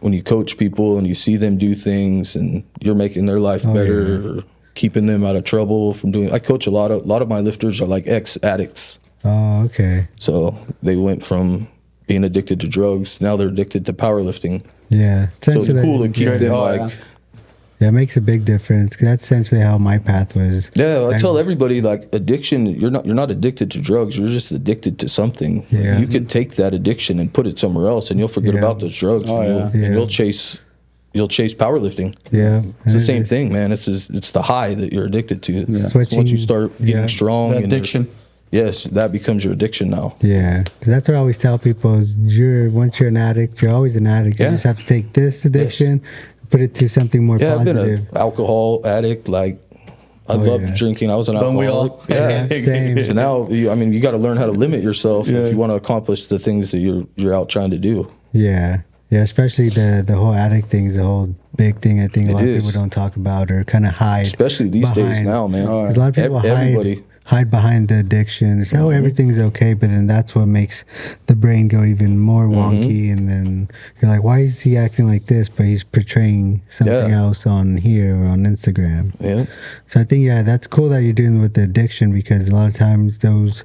when you coach people and you see them do things and you're making their life better, or keeping them out of trouble from doing. I coach a lot of my lifters are like ex-addicts. Oh, okay. So they went from being addicted to drugs, now they're addicted to powerlifting. Yeah. So it's cool to keep them like. Yeah, it makes a big difference. 'Cause that's essentially how my path was. Yeah, I tell everybody like addiction. You're not addicted to drugs. You're just addicted to something. Yeah. You could take that addiction and put it somewhere else, and you'll forget about those drugs. And you'll chase powerlifting. Yeah, It's the same thing, man. It's the high that you're addicted to. Switching- Once you start getting strong, The and addiction. yes, that becomes your addiction now. Yeah, because that's what I always tell people is once you're an addict, you're always an addict. You just have to take this addiction, put it to something more Yeah, positive. I've been an alcohol addict. Like I loved drinking. I was an alcoholic. Yeah, same. So now, you got to learn how to limit yourself if you want to accomplish the things that you're out trying to do. Yeah, especially the whole addict thing is a whole big thing. I think a lot of is. people don't talk about or kind of hide. Especially these days now, man. 'Cause a lot of people Everybody. hide behind the addiction. It's everything's okay, but then that's what makes the brain go even more wonky. And then you're like, why is he acting like this? But he's portraying something else on here or on Instagram. Yeah. So I think, that's cool that you're doing with the addiction because a lot of times those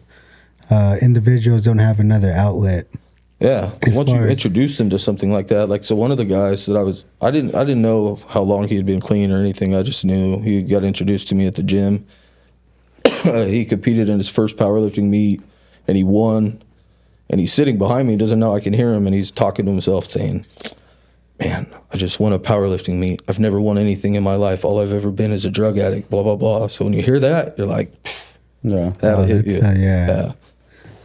individuals don't have another outlet. Yeah. Once you introduce them to something like that, like so one of the guys that I didn't know how long he had been clean or anything. I just knew he got introduced to me at the gym. He competed in his first powerlifting meet and he won. And he's sitting behind me, doesn't know I can hear him, and he's talking to himself saying, "Man, I just won a powerlifting meet. I've never won anything in my life. All I've ever been is a drug addict, blah, blah, blah." So when you hear that, you're like, Yeah. That'll hit you. Yeah,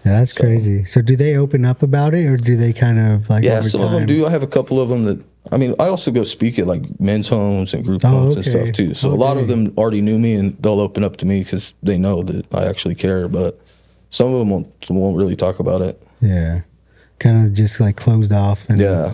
that's crazy. So do they open up about it, or do they kind of like? Yeah, over some of them time? do. I have a couple of them that. I mean, I also go speak at like men's homes and group homes and stuff too. So a lot of them already knew me, and they'll open up to me because they know that I actually care. But some of them won't really talk about it. Yeah, kind of just like closed off. And Yeah.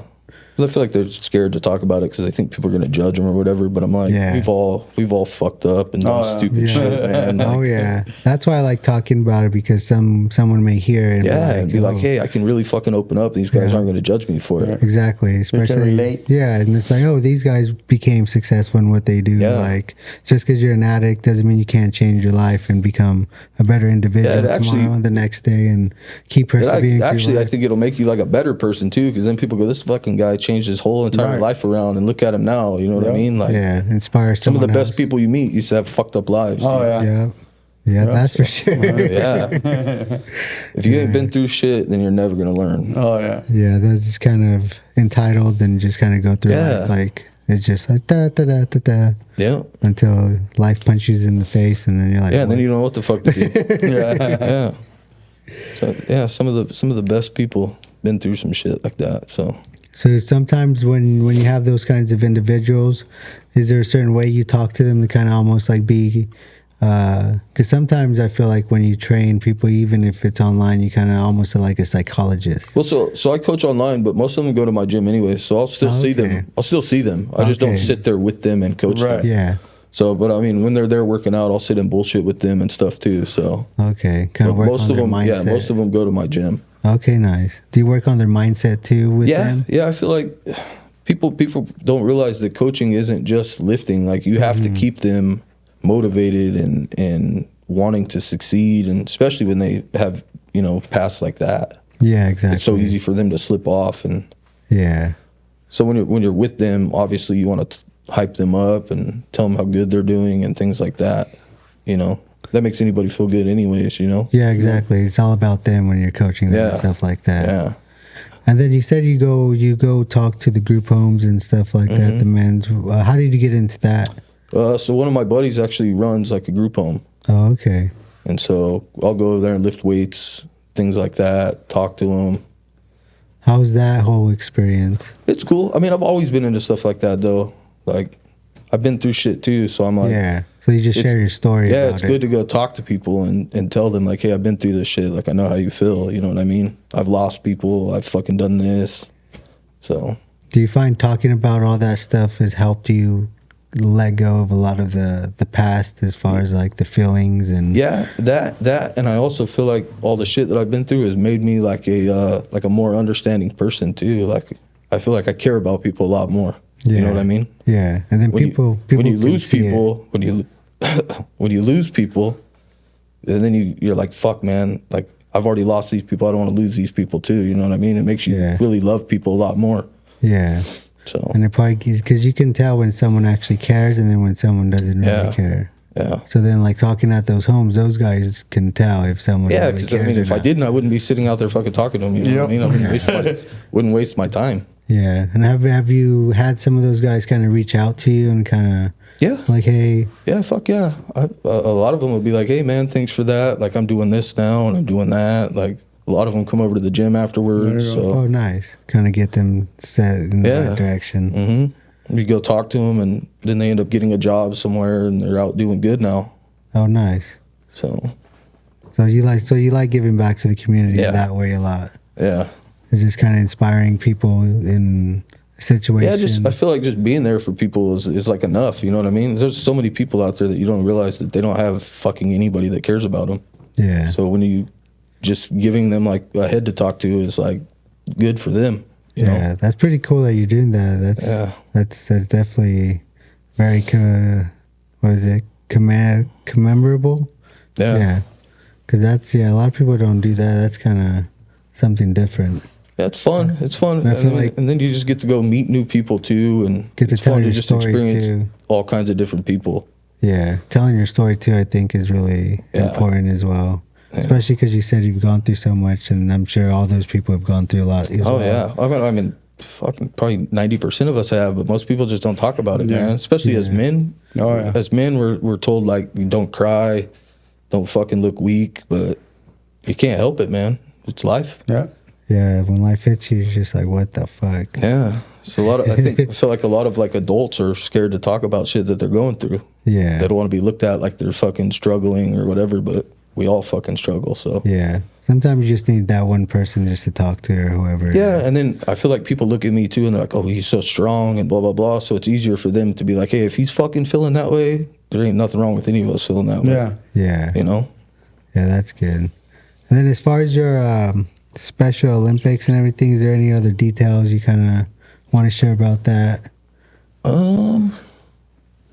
'Cause I feel like they're scared to talk about it because they think people are going to judge them or whatever. But I'm like, we've all fucked up and done stupid shit, man. Like, that's why I like talking about it, because someone may hear it and be like, hey, I can really fucking open up. These guys aren't going to judge me for it. Exactly, especially relate. Yeah, and it's like, oh, these guys became successful in what they do. Yeah. Like, just because you're an addict doesn't mean you can't change your life and become a better individual tomorrow and the next day, and keep persevering. Actually, I think it'll make you like a better person too, because then people go, this fucking guy changed his whole entire life around, and look at him now. You know what I mean? Like, inspire some of the best else. people you meet used to have fucked up lives. Yeah, that's for sure. Yeah. If you ain't been through shit, then you're never gonna learn. Yeah, that's just kind of entitled and just kind of go through life like it's just like da da da da da. Yeah. Until life punches you in the face, and then you're like, and then you don't know what the fuck to do. Yeah. So some of the best people been through some shit like that. So sometimes when you have those kinds of individuals, is there a certain way you talk to them to kind of almost like be, because sometimes I feel like when you train people, even if it's online, you kind of almost are like a psychologist. Well, so I coach online, but most of them go to my gym anyway, so I'll still see them. I just don't sit there with them and coach them. Yeah. So, but I mean, when they're there working out, I'll sit and bullshit with them and stuff too. So kind of work on their mindset. Yeah, most of them go to my gym. Okay, nice. Do you work on their mindset too with them? Yeah, I feel like people don't realize that coaching isn't just lifting. Like, you have to keep them motivated and wanting to succeed, and especially when they have, past like that. Yeah, exactly. It's so easy for them to slip off, and so when you're with them, obviously you want to hype them up and tell them how good they're doing and things like that. That makes anybody feel good anyways, Yeah, exactly. It's all about them when you're coaching them and stuff like that. Yeah. And then you said you go talk to the group homes and stuff like that, the men's. How did you get into that? So one of my buddies actually runs like a group home. Oh, okay. And so I'll go over there and lift weights, things like that, talk to them. How's that whole experience? It's cool. I mean, I've always been into stuff like that though. Like, I've been through shit too, so I'm like, so you just share your story. Yeah, it's good to go talk to people and tell them like, hey, I've been through this shit. Like, I know how you feel. You know what I mean? I've lost people. I've fucking done this. So, do you find talking about all that stuff has helped you let go of a lot of the past, as far as like the feelings and that, and I also feel like all the shit that I've been through has made me like a more understanding person too. Like, I feel like I care about people a lot more. You know what I mean? Yeah, and then when you lose people, when you lose people, and then you're like, fuck, man, like, I've already lost these people. I don't want to lose these people too. You know what I mean? It makes you really love people a lot more. Yeah. So, and it probably, because you can tell when someone actually cares and then when someone doesn't really care. Yeah. So then, like, talking at those homes, those guys can tell if someone really cares. Yeah, because I mean, if I didn't, I wouldn't be sitting out there fucking talking to them. You know what I mean? I wouldn't waste my time. Yeah. And have you had some of those guys kind of reach out to you and kind of like, hey? Yeah, fuck yeah. A lot of them would be like, hey, man, thanks for that. Like, I'm doing this now and I'm doing that. Like, a lot of them come over to the gym afterwards. So. Oh, nice. Kind of get them set in the right direction. Mm-hmm. You go talk to them, and then they end up getting a job somewhere, and they're out doing good now. Oh, nice. So you like giving back to the community that way a lot. Yeah. It's just kind of inspiring people in a situation. Yeah, I feel like just being there for people is like enough. You know what I mean? There's so many people out there that you don't realize that they don't have fucking anybody that cares about them. Yeah. So when you just giving them like a head to talk to is like good for them. You know? That's pretty cool that you're doing that. That's definitely very commemorable. Yeah. Because that's a lot of people don't do that. That's kind of something different. Yeah, it's fun. It's fun. And I feel like, and then you just get to go meet new people too, and get to tell your story experience too. All kinds of different people. Yeah, telling your story too, I think, is really important as well. Yeah. Especially because you said you've gone through so much, and I'm sure all those people have gone through a lot as well. Oh yeah, I mean, fucking probably 90% of us have, but most people just don't talk about it, man. Especially as men. Oh yeah. As men, we're told like, don't cry, don't fucking look weak, but you can't help it, man. It's life. Yeah. Yeah, when life hits you, it's just like, what the fuck? Yeah. So I feel like a lot of like adults are scared to talk about shit that they're going through. Yeah. They don't want to be looked at like they're fucking struggling or whatever, but we all fucking struggle. So Yeah. Sometimes you just need that one person just to talk to or whoever. yeah, and then I feel like people look at me too and they're like, oh, he's so strong and blah, blah, blah. So it's easier for them to be like, hey, if he's fucking feeling that way, there ain't nothing wrong with any of us feeling that way. Yeah. Yeah. You know? Yeah, that's good. And then as far as your Special Olympics and everything, is there any other details you kind of want to share about that?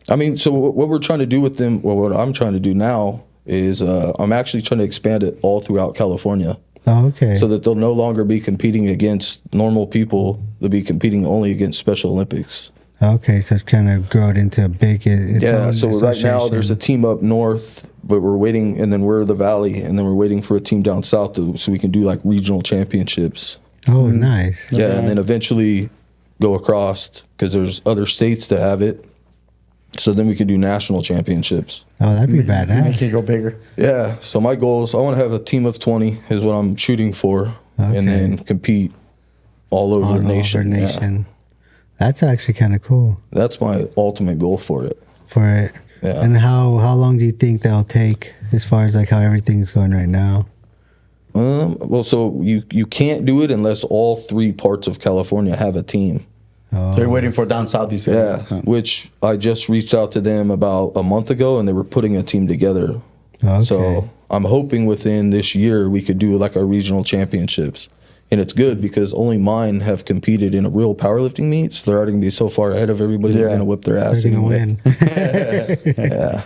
I mean, so what we're trying to do with them, well, what I'm trying to do now is I'm actually trying to expand it all throughout California. Oh, okay. So that they'll no longer be competing against normal people. They'll be competing only against Special Olympics. Okay, so it's kind of grown into a big. Yeah, so right now there's a team up north, but we're waiting, and then we're the valley, and then we're waiting for a team down south so we can do like regional championships. Oh, nice. Yeah, and then eventually go across because there's other states that have it. So then we can do national championships. Oh, that'd be Make badass. it go bigger. Yeah, so my goal is I want to have a team of 20 is what I'm shooting for, Okay. and then compete all over the nation. Yeah. nation. That's actually kind of cool That's my ultimate goal for it. for it. Yeah. And how long do you think that'll take as far as like how everything's going right now? Well, so you can't do it unless all 3 parts of California have a team. So you're waiting for down south, you said? Yeah, which I just reached out to them about a month ago, and they were putting a team together. Okay. So I'm hoping within this year we could do like our regional championships. And it's good because only mine have competed in a real powerlifting meet, so they're already going to be so far ahead of everybody, they're going to whip their ass They're gonna anyway. win. Yeah.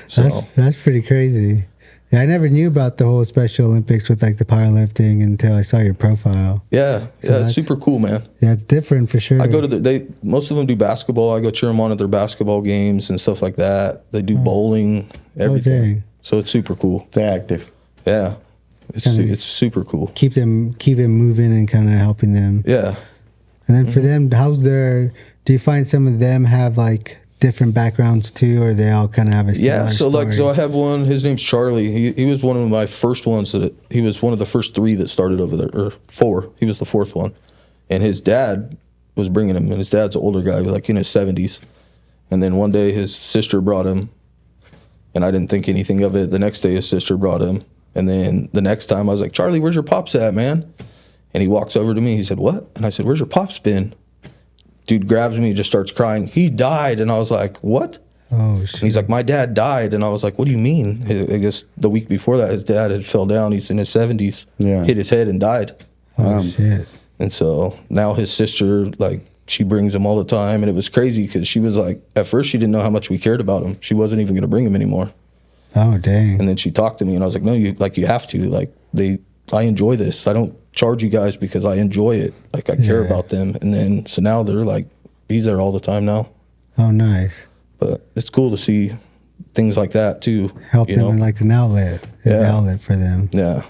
So, That's pretty crazy. Yeah, I never knew about the whole Special Olympics with like the powerlifting until I saw your profile. yeah, it's that's- super cool, man. Yeah, it's different for sure. I go to most of them do basketball. I go cheer them on at their basketball games and stuff like that. They do bowling, everything. dang. So it's super cool. They're active. Yeah. It's super cool. keep them moving and kind of helping them. Yeah. And then for them, do you find some of them have like different backgrounds too, or they all kind of have a similar Yeah, so story? so I have one. His name's Charlie. He was one of my first ones he was one of the first 3 that started over there, or 4. He was the 4th one, and his dad was bringing him. And his dad's an older guy, like in his 70s. And then one day his sister brought him, and I didn't think anything of it. The next day his sister brought him, and then the next time I was like, Charlie, where's your pops at, man? And he walks over to me. He said, what? And I said, where's your pops been? Dude grabs me and just starts crying. He died. And I was like, what? Oh, shit. And he's like, my dad died. And I was like, what do you mean? I guess the week before that, his dad had fell down. He's in his 70s, Yeah. hit his head and died. Oh, shit. And so now his sister, like, she brings him all the time. And it was crazy because she was like, at first she didn't know how much we cared about him. She wasn't even going to bring him anymore. Oh, dang. And then she talked to me and I was like, no, you have to. Like, I enjoy this. I don't charge you guys because I enjoy it. Like, I care Yeah. about them. And then, so now they're like, he's there all the time now. Oh, nice. But it's cool to see things like that too. Help you them know? in like an outlet. An Yeah. outlet for them. Yeah.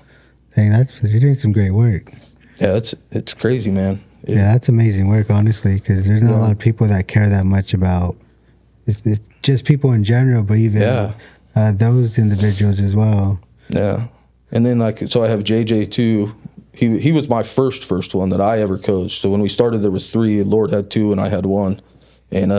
Dang, you're doing some great work. Yeah, it's crazy, man. Yeah, that's amazing work, honestly, because there's not a lot of people that care that much about it's just people in general, but even those individuals as well. Yeah. And then, like, so I have JJ too. He was my first one that I ever coached. So when we started, there was 3. Lord had 2, and I had 1. And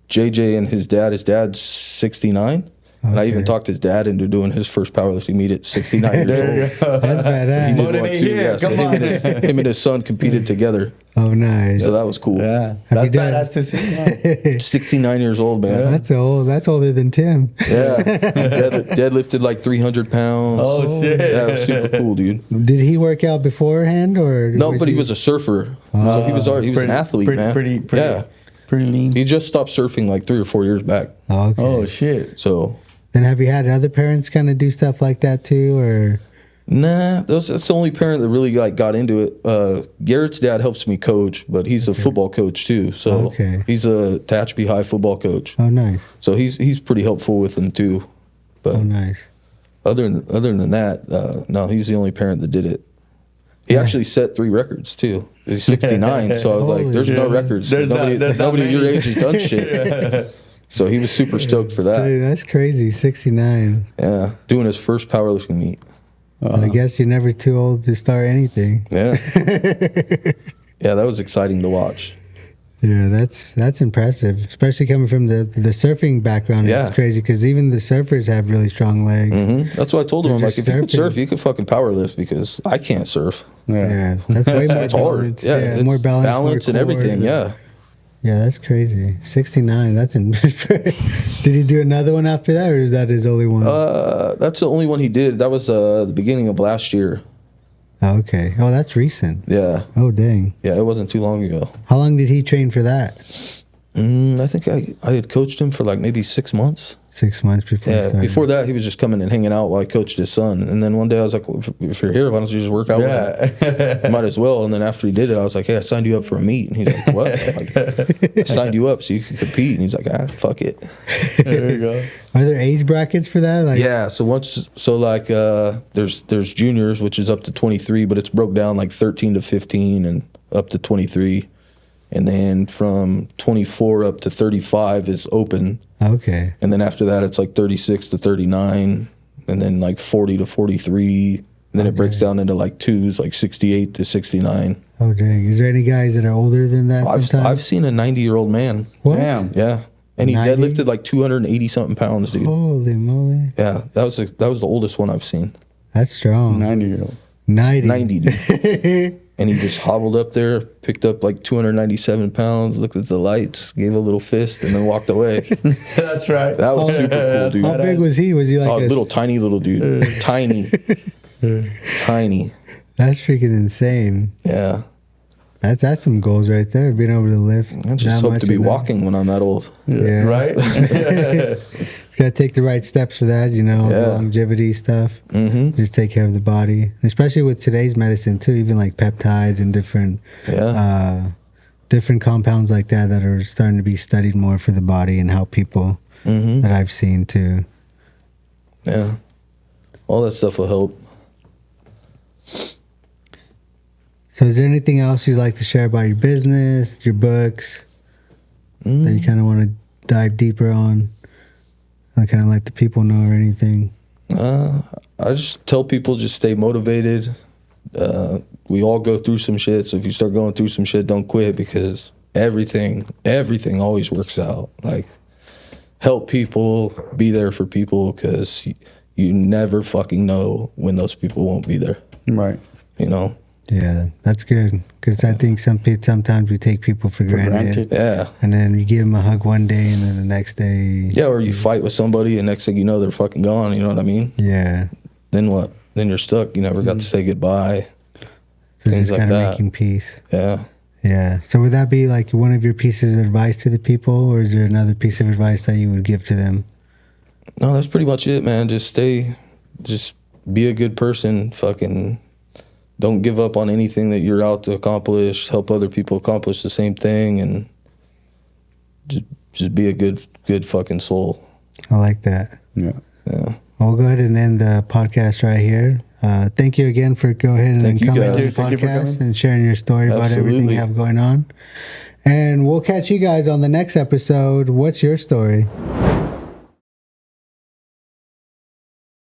JJ and his dad's 69. And I even Okay. talked his dad into doing his first powerlifting meet at 69 years old. That's He badass. did one Motivate too, here, yeah. So come him on. him and his son competed together. Oh, nice. So that was cool. Yeah. Have you That's done- badass to see. Yeah. 69 years old, man. That's older than Tim. Yeah. Deadlifted like 300 pounds. Oh, shit. Yeah, it was super cool, dude. Did he work out beforehand or? No, but he was a surfer. So he was an athlete, man. Yeah. Pretty lean. He just stopped surfing like 3 or 4 years back. Oh, okay. Oh, shit. So, Then have you had other parents kind of do stuff like that too, or? nah, that's the only parent that really like got into it. Garrett's dad helps me coach, but he's a football coach too. So Okay. he's a Tehachapi High football coach. Oh, nice. So he's pretty helpful with them too. But Oh, nice. other than that, no, he's the only parent that did it. He actually set 3 records too. He's 69, so I was like, Holy "There's no shit. records. There's nobody not your many. age has done shit." So he was super stoked for that. Dude, that's crazy. 69. Yeah, doing his first powerlifting meet. So I guess you're never too old to start anything. Yeah. Yeah, that was exciting to watch. Yeah, that's impressive, especially coming from the surfing background. Yeah. It's crazy because even the surfers have really strong legs. That's what I told him. I'm They're like, if just you could surfing. surf, you could fucking powerlift because I can't surf. Yeah, that's way more It's hard. balance. Yeah, it's more balance, and more everything. core. Yeah. Yeah, that's crazy. 69. That's did he do another one after that, or is that his only one? That's the only one he did. That was the beginning of last year. Oh, okay. Oh, that's recent. Yeah. Oh, dang. Yeah, it wasn't too long ago. How long did he train for that? I think I had coached him for like maybe 6 months. 6 months before. Yeah, before that, he was just coming and hanging out while I coached his son. And then one day I was like, well, if you're here, why don't you just work out with him? Might as well. And then after he did it, I was like, hey, I signed you up for a meet. And he's like, what? Like, I signed you up so you could compete. And he's like, fuck it. There you go. Are there age brackets for that? Like, Yeah, there's juniors, which is up to 23, but it's broke down like 13 to 15 and up to 23. And then from 24 up to 35 is open. Okay. And then after that, it's like 36 to 39, and then like 40 to 43. And then it breaks down into like twos, like 68 to 69. Oh, dang. Is there any guys that are older than that? I've seen a 90-year-old man. What? Damn. Yeah, and he 90? deadlifted like 280 something pounds, dude. Holy moly. Yeah, that was the oldest one I've seen. That's strong. 90-year-old. 90. 90, dude. And he just hobbled up there, picked up like 297 pounds, looked at the lights, gave a little fist, and then walked away. That's right. That was super cool, dude. How big was he? Was he like Oh, a tiny little dude. Tiny. Tiny. That's freaking insane. Yeah. That's some goals right there. Being able to lift. I just hope to be walking when I'm that old. Yeah. Right? Just gotta take the right steps for that. The longevity stuff. Mm-hmm. Just take care of the body, especially with today's medicine too. Even like peptides and different compounds like that are starting to be studied more for the body and help people. That I've seen too. Yeah. All that stuff will help. So is there anything else you'd like to share about your business, your books, that you kind of want to dive deeper on? I kind of let the people know or anything. I just tell people just stay motivated. We all go through some shit, so if you start going through some shit, don't quit, because everything always works out. Like, help people, be there for people, because you never fucking know when those people won't be there. Right. Yeah, that's good, because I think sometimes we take people for granted. Yeah. And then you give them a hug one day, and then the next day. Yeah, or you fight with somebody, and next thing you know, they're fucking gone. You know what I mean? Yeah. Then what? Then you're stuck. You never got to say goodbye. So Things just like kind of that. making peace. Yeah. Yeah. So would that be like one of your pieces of advice to the people, or is there another piece of advice that you would give to them? No, that's pretty much it, man. Just be a good person. Fucking don't give up on anything that you're out to accomplish. Help other people accomplish the same thing, and just be a good fucking soul. I like that. Yeah. Yeah. We'll go ahead and end the podcast right here. Thank you again for go ahead and Thank you, coming on guys. the Thank you for podcast coming. and sharing your story about everything you Absolutely. have going on. And we'll catch you guys on the next episode. What's your story?